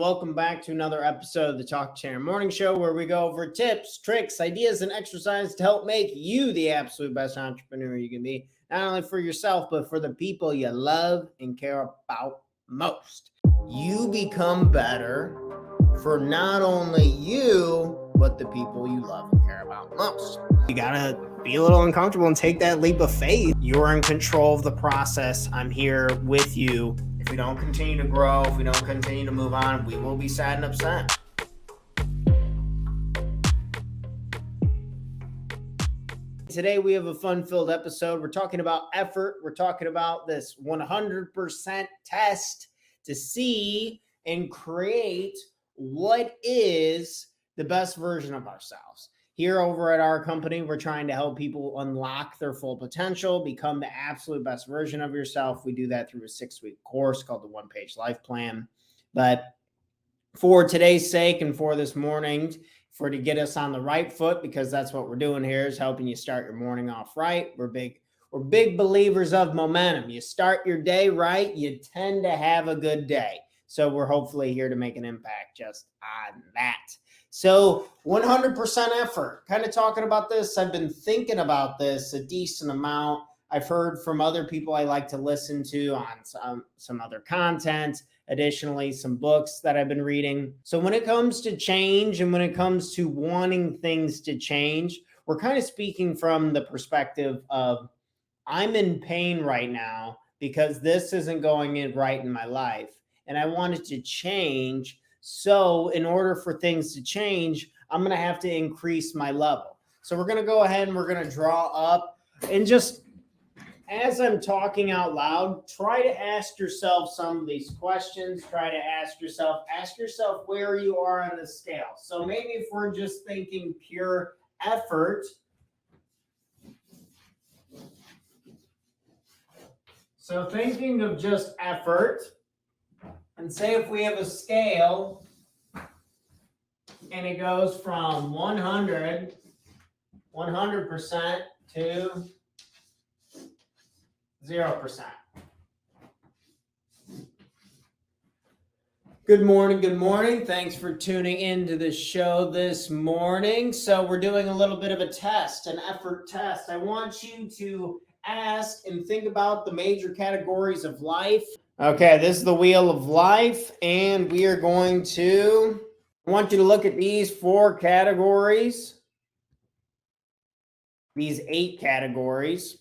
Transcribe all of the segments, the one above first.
Welcome back to another episode of the Talk Chair Morning Show, where we go over tips, tricks, ideas, and exercises to help make you the absolute best entrepreneur you can be, not only for yourself, but for the people you love and care about most. You become better for not only you, but the people you love and care about most. You gotta be a little uncomfortable and take that leap of faith. You're in control of the process. I'm here with you. If we don't continue to grow, if we don't continue to move on, we will be sad and upset. Today we have a fun-filled episode. We're talking about effort. We're talking about this 100% test to see and create what is the best version of ourselves. Here over at our company, we're trying to help people unlock their full potential, become the absolute best version of yourself. We do that through a 6-week course called the One Page Life Plan. But for today's sake and for this morning, to get us on the right foot, because that's what we're doing here, is helping you start your morning off right. We're big believers of momentum. You start your day right, you tend to have a good day. So we're hopefully here to make an impact just on that. So 100% effort, kind of talking about this. I've been thinking about this a decent amount. I've heard from other people I like to listen to on some other content. Additionally, some books that I've been reading. So when it comes to change and when it comes to wanting things to change, we're kind of speaking from the perspective of I'm in pain right now because this isn't going in right in my life and I want it to change. So in order for things to change, I'm going to have to increase my level. So we're going to go ahead and we're going to draw up, and just as I'm talking out loud, try to ask yourself some of these questions. Try to ask yourself where you are on the scale. So maybe if we're just thinking pure effort, so thinking of just effort, and say if we have a scale and it goes from 100% to 0%. Good morning. Thanks for tuning into the show this morning. So we're doing a little bit of a test, an effort test. I want you to ask and think about the major categories of life. Okay, this is the wheel of life, and I want you to look at these 4 categories, these 8 categories.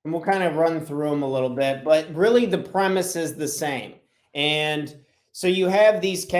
And we'll kind of run through them a little bit, but really the premise is the same. And so you have these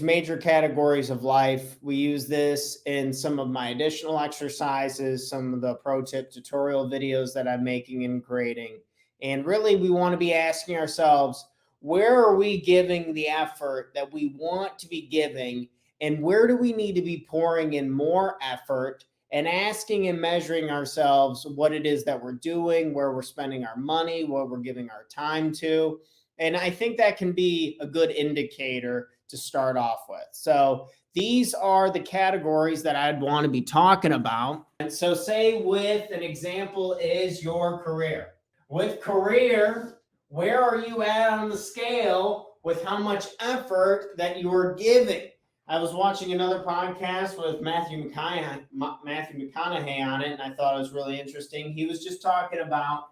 major categories of life. We use this in some of my additional exercises, some of the pro tip tutorial videos that I'm making and creating. And really we want to be asking ourselves, where are we giving the effort that we want to be giving? And where do we need to be pouring in more effort? And asking and measuring ourselves what it is that we're doing, where we're spending our money, what we're giving our time to. And I think that can be a good indicator to start off with. So these are the categories that I'd want to be talking about. And so say with an example is your career. With career, where are you at on the scale with how much effort that you're giving? I was watching another podcast with Matthew McConaughey on it, and I thought it was really interesting. He was just talking about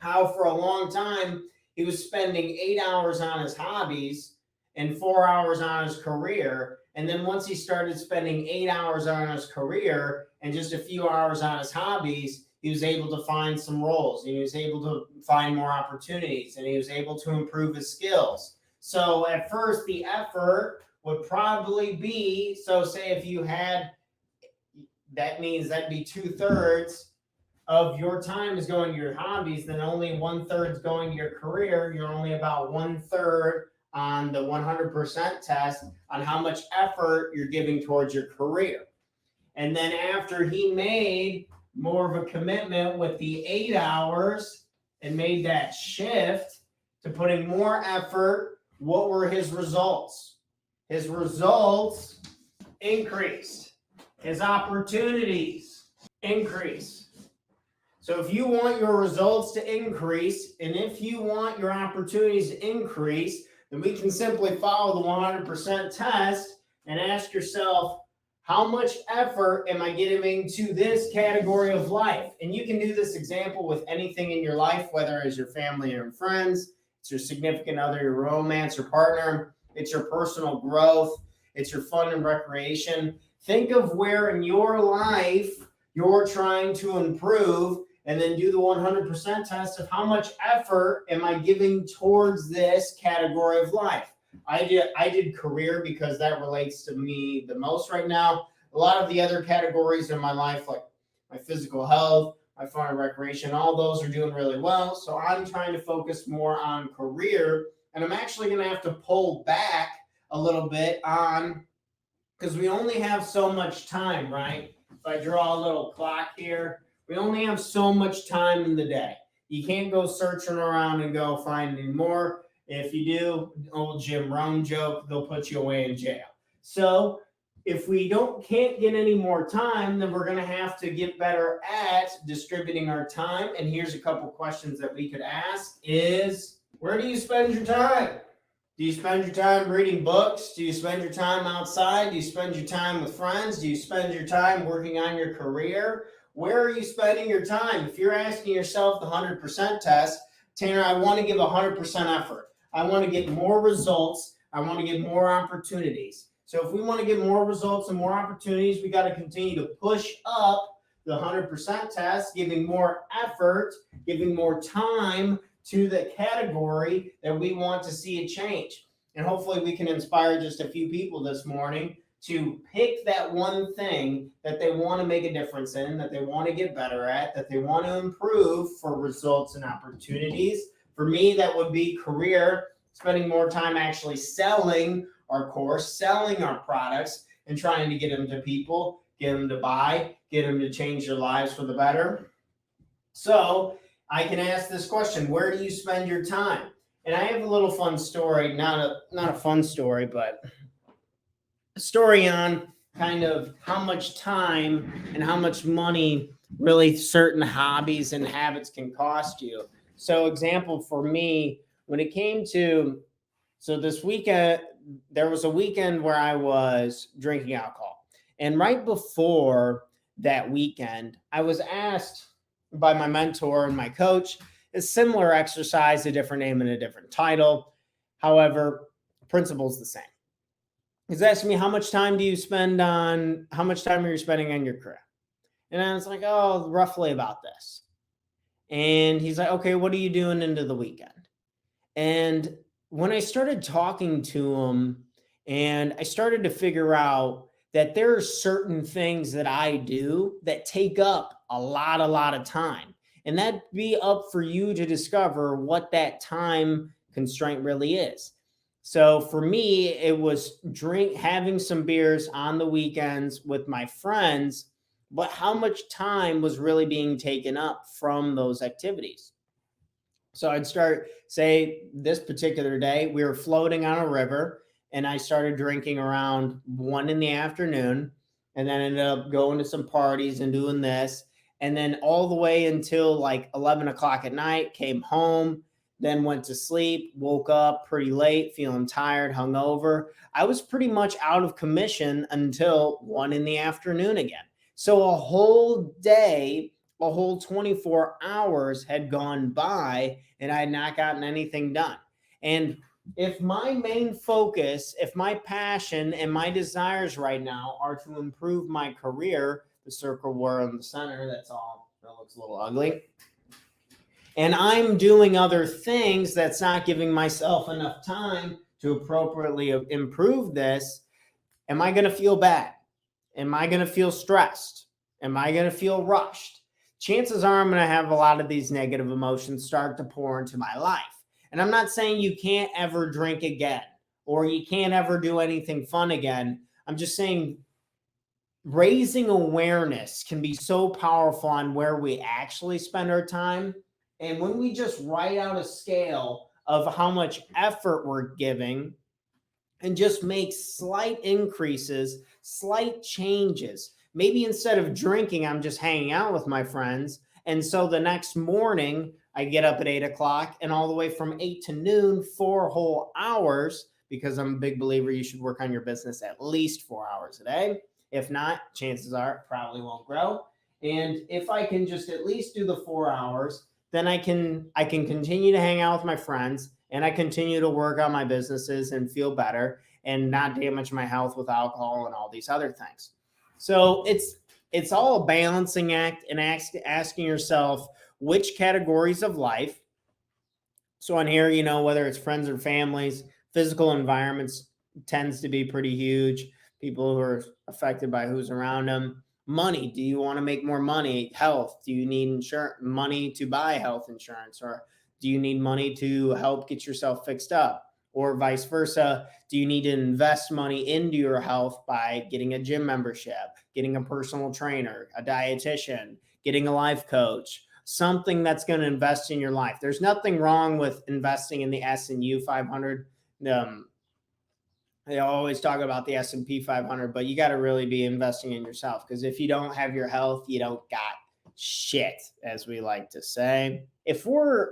how for a long time he was spending 8 hours on his hobbies and 4 hours on his career. And then once he started spending 8 hours on his career and just a few hours on his hobbies, he was able to find some roles. He was able to find more opportunities, and he was able to improve his skills. So at first, the effort would probably be, so say if you had, that means that'd be 2/3 of your time is going to your hobbies, then only 1/3 is going to your career. You're only about 1/3 on the 100% test on how much effort you're giving towards your career. And then after he made more of a commitment with the 8 hours and made that shift to putting more effort, what were his results? His results increased. His opportunities increased. So if you want your results to increase, and if you want your opportunities to increase, then we can simply follow the 100% test and ask yourself, how much effort am I giving to this category of life? And you can do this example with anything in your life, whether it's your family or friends, it's your significant other, your romance or partner, it's your personal growth, it's your fun and recreation. Think of where in your life you're trying to improve, and then do the 100% test of how much effort am I giving towards this category of life. I did career because that relates to me the most right now. A lot of the other categories in my life, like my physical health, my fun and recreation, all those are doing really well. So I'm trying to focus more on career, and I'm actually going to have to pull back a little bit on, because we only have so much time, right? If I draw a little clock here, we only have so much time in the day. You can't go searching around and go find any more. If you do, old Jim Rohn joke, they'll put you away in jail. So if we can't get any more time, then we're going to have to get better at distributing our time. And here's a couple questions that we could ask is, where do you spend your time? Do you spend your time reading books? Do you spend your time outside? Do you spend your time with friends? Do you spend your time working on your career? Where are you spending your time? If you're asking yourself the 100% test, Tanner, I want to give 100% effort. I want to get more results. I want to get more opportunities. So if we want to get more results and more opportunities, we got to continue to push up the 100% test, giving more effort, giving more time to the category that we want to see a change. And hopefully we can inspire just a few people this morning to pick that one thing that they want to make a difference in, that they want to get better at, that they want to improve for results and opportunities. For me, that would be career, spending more time actually selling our course, selling our products, and trying to get them to people, get them to buy, get them to change their lives for the better. So I can ask this question, where do you spend your time? And I have a little fun story, not a fun story, but a story on kind of how much time and how much money really certain hobbies and habits can cost you. So example for me, when it came to, so this weekend, there was a weekend where I was drinking alcohol. And right before that weekend, I was asked by my mentor and my coach, a similar exercise, a different name and a different title. However, principle's the same. He's asking me, how much time are you spending on your career? And I was like, oh, roughly about this. And he's like, okay, what are you doing into the weekend? And when I started talking to him and I started to figure out that there are certain things that I do that take up a lot of time. And that'd be up for you to discover what that time constraint really is. So for me, it was having some beers on the weekends with my friends, but how much time was really being taken up from those activities? So I'd start, say, this particular day, we were floating on a river, and I started drinking around 1 in the afternoon, and then ended up going to some parties and doing this. And then all the way until like 11 o'clock at night, came home, then went to sleep, woke up pretty late, feeling tired, hungover. I was pretty much out of commission until 1 in the afternoon again. So a whole day, a whole 24 hours had gone by and I had not gotten anything done. And if my main focus, if my passion and my desires right now are to improve my career, the circle were in the center, that looks a little ugly. And I'm doing other things that's not giving myself enough time to appropriately improve this. Am I going to feel bad? Am I going to feel stressed? Am I going to feel rushed? Chances are I'm going to have a lot of these negative emotions start to pour into my life. And I'm not saying you can't ever drink again or you can't ever do anything fun again. I'm just saying raising awareness can be so powerful on where we actually spend our time. And when we just write out a scale of how much effort we're giving and just make slight increases, slight changes. Maybe instead of drinking, I'm just hanging out with my friends. And so the next morning, I get up at 8 o'clock, and all the way from 8 to noon, 4 whole hours, because I'm a big believer you should work on your business at least 4 hours a day. If not, chances are it probably won't grow. And if I can just at least do the 4 hours, then I can continue to hang out with my friends, and I continue to work on my businesses and feel better and not damage my health with alcohol and all these other things. So it's all a balancing act, and asking yourself which categories of life. So on here, whether it's friends or families, physical environments tends to be pretty huge. People who are affected by who's around them. Money. Do you want to make more money? Health. Do you need money to buy health insurance, or do you need money to help get yourself fixed up? Or vice versa, do you need to invest money into your health by getting a gym membership, getting a personal trainer, a dietitian, getting a life coach, something that's going to invest in your life? There's nothing wrong with investing in the S&U 500. They always talk about the S&P 500, but you got to really be investing in yourself, because if you don't have your health, you don't got shit, as we like to say. If we're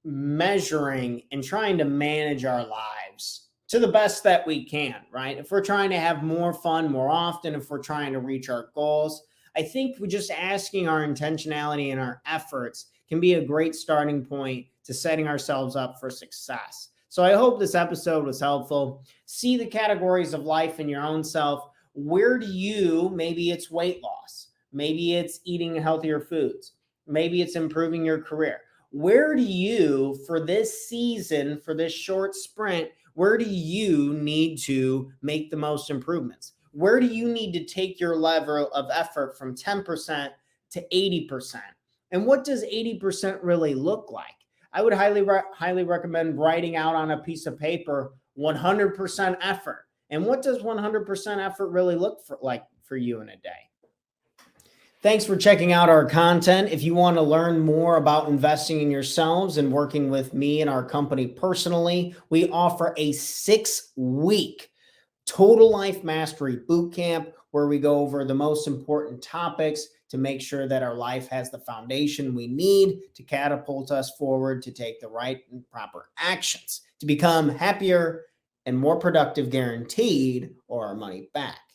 measuring and trying to manage our lives to the best that we can, right? If we're trying to have more fun more often, if we're trying to reach our goals, I think we're just asking our intentionality and our efforts can be a great starting point to setting ourselves up for success. So I hope this episode was helpful. See the categories of life in your own self. Where do you, maybe it's weight loss, maybe it's eating healthier foods, maybe it's improving your career. Where do you, for this season, for this short sprint, where do you need to make the most improvements? Where do you need to take your level of effort from 10% to 80%? And what does 80% really look like? I would highly recommend writing out on a piece of paper 100% effort. And what does 100% effort really look like for you in a day? Thanks for checking out our content. If you want to learn more about investing in yourselves and working with me and our company personally, we offer a 6-week Total Life Mastery Bootcamp where we go over the most important topics to make sure that our life has the foundation we need to catapult us forward, to take the right and proper actions, to become happier and more productive, guaranteed, or our money back.